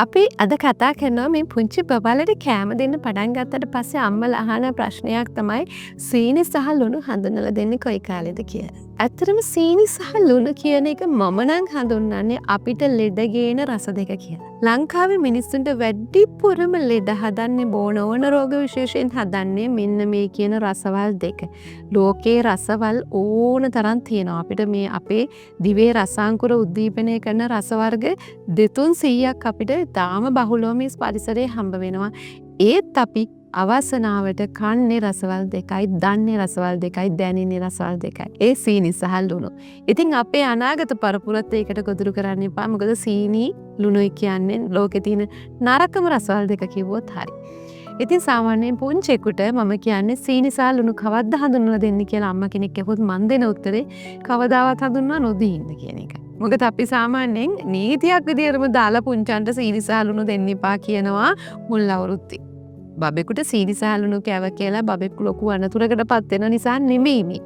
අපි අද කතා කරනවා මේ පුංචි බබාලට කෑම දෙන්න පටන් ගත්තට පස්සේ අම්මලා අහන ප්‍රශ්නයක් තමයි සීනි සහ ලුණු හඳුන්වලා දෙන්නේ කොයි කාලෙද කියලා. ඇත්තටම සීනි සහ ලුණු කියන එක මම නම් හඳුන්වන්නේ අපිට ලෙඩ ගේන රස දෙක කියලා. ලංකාවේ මිනිස්සුන්ට වැඩිපුරම ලෙඩ හදන්නේ බෝන ඕන රෝග විශේෂයෙන් හදන්නේ මෙන්න මේ කියන රසවල් දෙක. ලෝකේ රසවල් ඕන තරම් තියෙනවා. අපිට මේ අපේ දිවේ රසාංකුර උද්දීපනය කරන රස වර්ග 200ක් අපිට තාම බහුලව මේ පරිසරයේ හම්බ වෙනවා. ඒත් අපි අවසනාවට කන්නේ රසවල් දෙකයි, දන්නේ රසවල් දෙකයි, දැනෙන්නේ රසවල් දෙකයි. ඒ සීනි සහ ලුණු. ඉතින් අපේ අනාගත පරපුරත් ඒකට ගොදුරු කරන්න එපා. මොකද සීනි ලුණුයි කියන්නේ ලෝකේ තියෙන නරකම රසවල් දෙක කිව්වොත් හරි. ඉතින් සාමාන්‍යයෙන් පුංචෙකුට මම කියන්නේ සීනි සහ ලුණු කවද්ද හඳුන්වලා දෙන්නේ කියලා අම්මා කෙනෙක් ඇහුවොත් මන් දෙන උත්තරේ කවදාවත් හඳුන්වා නොදී ඉන්න කියන එක. මොකද අපි සාමාන්‍යයෙන් නීතියක් විදියටම දාලා පුංචන්ට සීනි සහ ලුණු දෙන්න එපා කියනවා මුල් අවුරුද්දේ. බබෙකුට සීනි සහ ලුණු කෑව කියලා බබෙක් ලොකු අනතුරකටපත් වෙන නිසා නෙමෙයි මේ.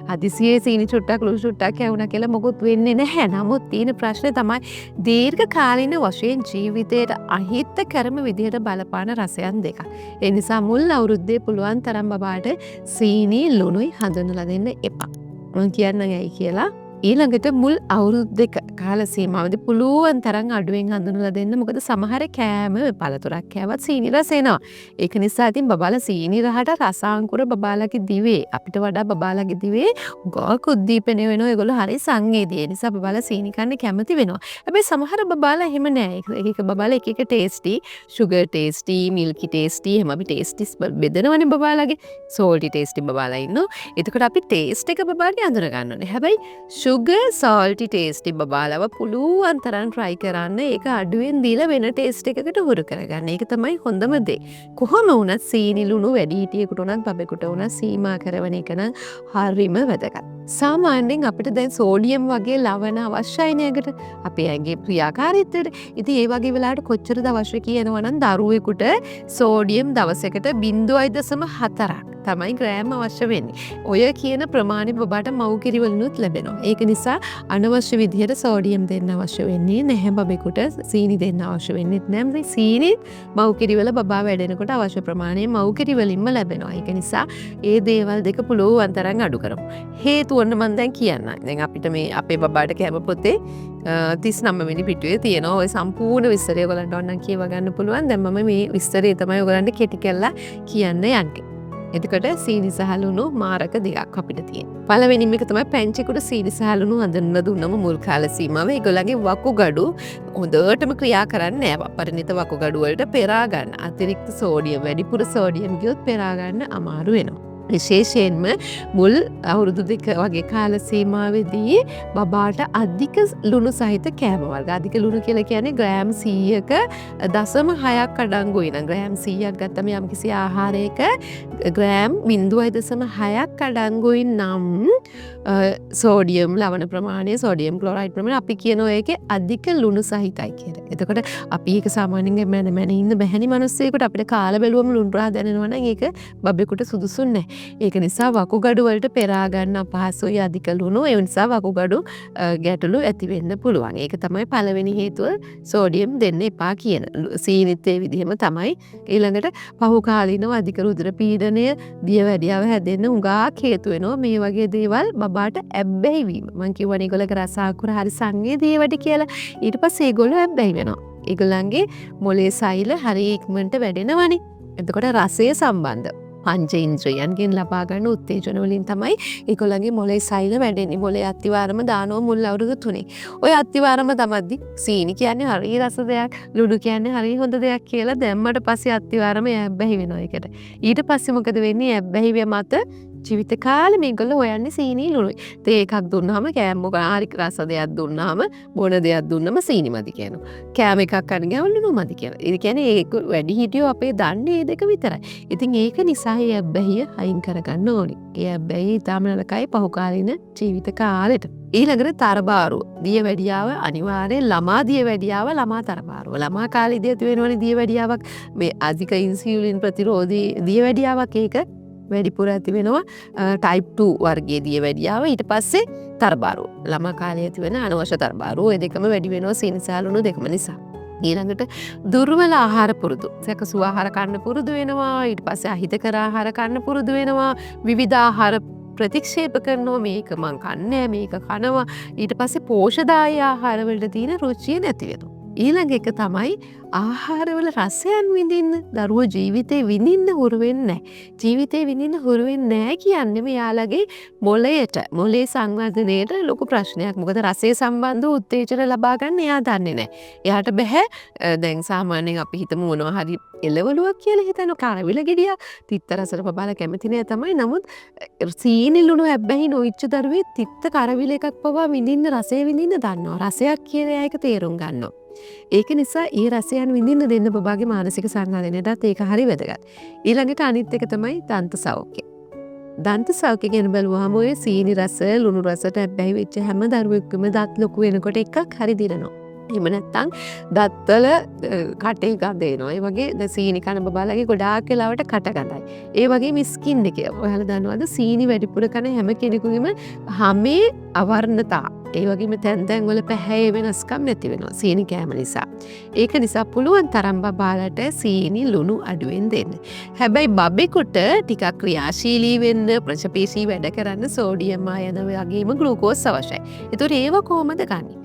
හදිසියේ සීනි චුට්ටක් ලුණු චුට්ටක් කැවුනා කියලා මොකුත් වෙන්නේ නැහැ. නමුත් තියෙන ප්‍රශ්නේ තමයි දීර්ඝ කාලින වශයෙන් ජීවිතයට අහිත කරම විදිහට බලපාන රසයන් දෙකක්. ඒ නිසා මුල් අවුරුද්දේ පුළුවන් තරම් බබාට සීනි ලුණුයි හඳුන්වලා දෙන්න එපා. මම කියන්නම් ඇයි කියලා. ඊළඟට මුල් අවුරුදු දෙක කාල සීමාවදී පුළුවන් තරම් අඩුවෙන් හඳුන්වලා දෙන්න. මොකද සමහර කෑම පළතුරක් කෑවත් සීනි රස එනවා. ඒක නිසා ඉතින් බබාලා සීනි රහට රසාංකුර බබාලගේ දිවේ අපිට වඩා බබාලගේ දිවේ ගොඩක් උද්දීපනය වෙනවා. ඒගොල්ලෝ හරි සංවේදී. ඒ නිසා බබාලා සීනි කන්න කැමති වෙනවා. හැබැයි සමහර බබාලා එහෙම නෑ. ඒක බබාලා එක එක ටේස්ටි, sugar tasty, milky tasty එහෙම අපි ටේස්ටිස් බෙදනවනේ බබාලගේ. salty tasty බබාලා ඉන්නවා. එතකොට අපි ටේස්ට් එක බබාලගේ අඳුර ගන්න ඕනේ. හැබැයි sugar salty tasty බබාලව පුළුවන් තරම් try කරන්න. ඒක අඩුවෙන් දීලා වෙන ටේස්ට් එකකට හුරු කරගන්න. ඒක තමයි හොඳම දේ. කොහොම වුණත් සීනි ලුණු වැඩිහිටියෙකුට උනත් බබෙකුට උනත් සීමා කරවන එක නම් හරිම වැදගත්. සාමාන්‍යයෙන් අපිට දැන් සෝඩියම් වගේ ලවණ අවශ්‍යයි නේද? අපේ ඇඟේ ක්‍රියාකාරීත්වයට. ඉතින් ඒ වගේ වෙලාවට කොච්චරද අවශ්‍ය කියනවා නම් දරුවෙකුට සෝඩියම් දවසකට 0.4ක් තමයි ග්‍රෑම් අවශ්‍ය වෙන්නේ. ඔය කියන ප්‍රමාණය බබාට මව්කිරි වලිනුත් ලැබෙනවා. ඒක නිසා අනවශ්‍ය විදිහට සෝඩියම් දෙන්න අවශ්‍ය වෙන්නේ නැහැ බබෙකුට. සීනි දෙන්න අවශ්‍ය වෙන්නේ නැහැ. සීනි මව්කිරි වල බබා වැඩෙනකොට අවශ්‍ය ප්‍රමාණය මව්කිරි වලින්ම ලැබෙනවා. ඒක නිසා ඒ දේවල් දෙක පුළුවන් තරම් අඩු කරමු. හේතුව මම දැන් කියන්නම්. දැන් අපිට මේ අපේ බබාට කැම පොතේ 39 වෙනි පිටුවේ තියෙනවා ওই සම්පූර්ණ විස්තරය ඔයගලන්ට ඕනනම් කියව ගන්න පුළුවන්. දැන් මම මේ විස්තරය තමයි ඔයගලන්ට කෙටි කරලා කියන්න යන්නේ. එතකොට සීනි සහ ලුණු මාරක දෙකක් අපිට තියෙනවා. පළවෙනිම එක තමයි පැංචෙකුට සීනි සහ ලුණු හඳුන්වලා දුන්නම මුල් කාල සීමාව ඒගොල්ලන්ගේ වකුගඩු හොඳටම ක්‍රියා කරන්නේ නැහැ. අපරිණිත වකුගඩු වලට පෙරා ගන්න. අතිරික්ත සෝඩියම් වැඩිපුර සෝඩියම් ගියොත් පෙරා ගන්න අමාරු වෙනවා. විශේෂයෙන්ම මුල් අවුරුදු දෙක වගේ කාල සීමාවෙදී බබාට අධික ලුණු සහිත කෑම වර්ග. අධික ලුණු කියලා කියන්නේ ග්‍රෑම් 100ක 0.6ක් අඩංගුයි නම් ග්‍රෑම් 100ක් ගත්තම යම්කිසි ආහාරයක ග්‍රෑම් 0.6ක් අඩංගුයි නම් සෝඩියම් ලවණ ප්‍රමාණය, සෝඩියම් ක්ලොරයිඩ් ප්‍රමාණය අපි කියනවා ඒකේ අධික ලුණු සහිතයි කියලා. එතකොට අපි ඒක සාමාන්‍යයෙන් මැන ඉන්න බැහැනි මිනිස්සෙකුට අපිට කාලා බැලුවම ලුණු රහ දැනෙනවා නම් ඒක බබෙකුට සුදුසු නැහැ. ඒක නිසා වකුගඩු වලට පෙරා ගන්න අපහසුයි අධික ලුණු. ඒ නිසා වකුගඩු ගැටලු ඇති වෙන්න පුළුවන්. ඒක තමයි පළවෙනි හේතුව සෝඩියම් දෙන්න එපා කියන. සීනිත් ඒ විදිහම තමයි. ඊළඟට පහුකාලීනව අධික රුධිර පීඩනය, දියවැඩියාව හැදෙන්න උඟාක් හේතු වෙනවා. මේ වගේ දේවල් බබාට ඇබ්බැහි වීම. මං කියවනේ ඒගොල්ලෝ රසාකුර හරි සංවේදී වැඩි කියලා. ඊට පස්සේ ඒගොල්ලෝ ඇබ්බැහි වෙනවා. ඒගොල්ලන්ගේ මොලේ සෛල හරි ඉක්මනට වැඩෙනවනේ. එතකොට රසය සම්බන්ධ පංච ඉන්ද්‍රියන්ගෙන් ලබා ගන්න උත්තේජන වලින් තමයි ඒගොල්ලන්ගේ මොලේ සෛල වැඩෙන්නේ. මොලේ අත්තිවාරම දානවා මුල් අවුරුදු 3. ඔය අත්තිවාරම තමද්දි සීනි කියන්නේ හරි රස දෙයක්, ලුණු කියන්නේ හරි හොඳ දෙයක් කියලා දැම්මට පස්සේ අත්තිවාරම ඇබ්බැහි වෙනවා ඒකට. ඊට පස්සේ මොකද වෙන්නේ? ඇබ්බැහි මත ජීවිත කාලෙ මේගොල්ලෝ හොයන්නේ සීනි ලුණුයි. තේ එකක් දුන්නාම කෑම හරි රස දෙයක් දුන්නාම බොන දෙයක් දුන්නම සීනි මදි කියනවා. කෑම එකක් අරන් ගියාම ලුණු මදි කියනවා. ඒ කියන්නේ ඒක වැඩි හිටියෝ අපේ දන්නේ මේ දෙක විතරයි. ඉතින් ඒක නිසා ඒ ඇබ්බැහිය අයින් කරගන්න ඕනේ. ඒ ඇබ්බැහිය ඊටම නරකයි පහුකාලීන ජීවිත කාලෙට. ඊළඟට තරබාරුව. දියවැඩියාව අනිවාර්යෙන් ළමා දියවැඩියාව ළමා තරබාරුව. ළමා කාලේදී ඇති වෙනවනේ දියවැඩියාවක්. මේ අධික ඉන්සියුලින් ප්‍රතිරෝධී දියවැඩියාවක් ඒක වැඩිපුර ඇති වෙනවා ටයිප් 2 වර්ගයේ දියවැඩියාව. ඊට පස්සේ තරබාරුව. ළමා කාලේ ඇති වෙන අනවශ්‍ය තරබාරුව. ඒ දෙකම වැඩි වෙනවා සීනි සහ ලුණු දෙකම නිසා. ඊළඟට දුර්වල ආහාර පුරුදු. සැකසු ආහාර කන්න පුරුදු වෙනවා. ඊට පස්සේ අහිතකර ආහාර කන්න පුරුදු වෙනවා. විවිධ ආහාර ප්‍රතික්ෂේප කරනවා. මේක මං කන්නේ මේක කනවා. ඊට පස්සේ පෝෂදායී ආහාරවලට තියෙන රුචිය නැති වෙනවා. ඊළඟ එක තමයි ආහාරවල රසයන් විඳින්න දරුවෝ ජීවිතේ විඳින්න හුරු වෙන්නේ නැහැ. ජීවිතේ විඳින්න හුරු වෙන්නේ නැහැ කියන්නේ මෙයාලගේ මොලේ සංවර්ධනයට ලොකු ප්‍රශ්නයක්. මොකද රසය සම්බන්ධව උත්තේජන ලබා ගන්න එයා දන්නේ නැහැ. එයාට බෑ දැන් සාමාන්‍යයෙන් අපි හිතමු මොනවා හරි එළවලුවක් කියලා හිතන කරවිල ගෙඩියක් තිත්ත රසට බබාලා කැමති නෑ තමයි. නමුත් සීනි ලුණු හැබැයි නොඉච්ච දරුවේ තිත්ත කරවිල එකක් පවා විඳින්න රසය විඳින්න දන්නවා. රසයක් කියන එක තේරුම් ගන්නවා. ඒක නිසා ඒ රසයන් විඳින්න දෙන්න බබාගේ මානසික සංවර්ධනයටත් ඒක හරි වැදගත්. ඊළඟට අනිත් එක තමයි දන්ත සෞඛ්‍යය. දන්ත සෞඛ්‍ය ගැන බලුවාම ඔය සීනි රස, ලුණු රසට හැබැයි වෙච්ච හැම දරුවෙක්ම දත් ලොකු වෙනකොට එකක් හරි දිරනවා. එහෙම නැත්නම් දත්වල කටේ ගඳ එනවා. ඒ වගේ සීනි කන බබාලගේ ගොඩාක් වෙලාවට කට ගඳයි. ඒ වගේම ස්කින් එකේ ඔයාලා දන්නවද සීනි වැඩිපුර කන හැම කෙනෙකුගේම හැමේ අවර්ණතා ඒ වගේම තැන් වල පැහැයේ වෙනස්කම් නැති වෙනවා සීනි කෑම නිසා. ඒක නිසා පුළුවන් තරම් බබාලට සීනි ලුණු අඩුවෙන් දෙන්න. හැබැයි බබෙකුට ටිකක් ක්‍රියාශීලී වෙන්න ප්‍රජපේශී වැඩ කරන්න සෝඩියම් ආයන වගේම ග්ලූකෝස් අවශ්‍යයි. ඒතකොට ඒව කොහොමද ගන්නේ?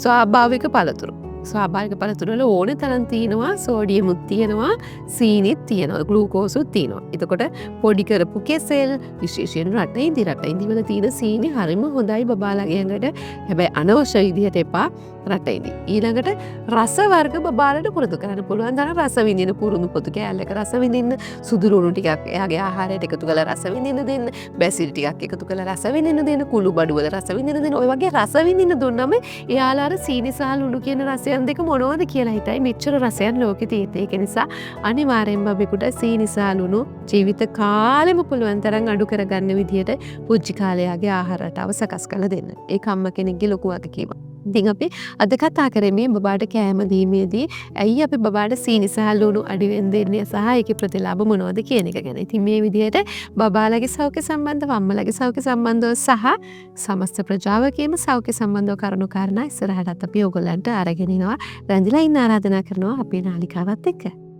ස්වාභාවික පළතුරු. ස්වාභාවික පළතුරු වල ඕනේ තරම් තියෙනවා සෝඩියමුත් තියෙනවා සීනිත් තියෙනවා ග්ලූකෝසුත් තියෙනවා. එතකොට පොඩි කරපු කෙසෙල් විශේෂයෙන් රටඉදි වල තියෙන සීනි හරිම හොඳයි බබාලගේ ඇඟට. හැබැයි අනවශ්‍ය විදිහට එපා රටඉදි. ඊළඟට රස වර්ග බබාලට පුරුදු කරන්න පුළුවන් තරම් රස විඳින පුරුදු පොතු කෑල්ලක රස විඳින්න සුදු ලුණු ටිකක් එයාගේ ආහාරයට එකතු කරලා රස විඳින්න දෙන්න. බැසිල් ටිකක් එකතු කරලා රස විඳින්න දෙන්න. කුළු බඩු වල රස විඳින්න දෙන්න. ඔය වගේ රස විඳින්න දුන්නම එයාලා අර සීනි සහ ලුණු කියන රසයන් දෙක මොනවද කියලා හිතයි මෙච්චර රසයන් ලෝකෙ තියෙන්නේ. ඒක නිසා අනිවාර්යෙන්ම බබෙකුට සීනි සහ ලුණු ජීවිත කාලෙම පුළුවන් තරම් අඩු කරගන්න විදිහට පුංචි කාලයාගේ ආහාර රටාව සකස් කරලා දෙන්න. ඒක අම්ම කෙනෙක්ගේ ලොකු වගකීමක්. ඉතින් අපි අද කතා කරන්නේ බබාට කෑම දීමේදී ඇයි අපි බබාට සීනි සහ ලුණු අඩුවෙන් දෙන්නේ සහ ඒකේ ප්‍රතිලාභ මොනවද කියන එක ගැන. ඉතින් මේ විදිහට බබාලගේ සෞඛ්‍ය සම්බන්ධව අම්මලගේ සෞඛ්‍ය සම්බන්ධව සහ සමස්ත ප්‍රජාවකේම සෞඛ්‍ය සම්බන්ධව කරුණු කාරණා ඉස්සරහටත් අපි ඕගොල්ලන්ට අරගෙන එනවා. රැඳිලා ඉන්න ආරාධනා කරනවා අපේ නාලිකාවත් එක්ක.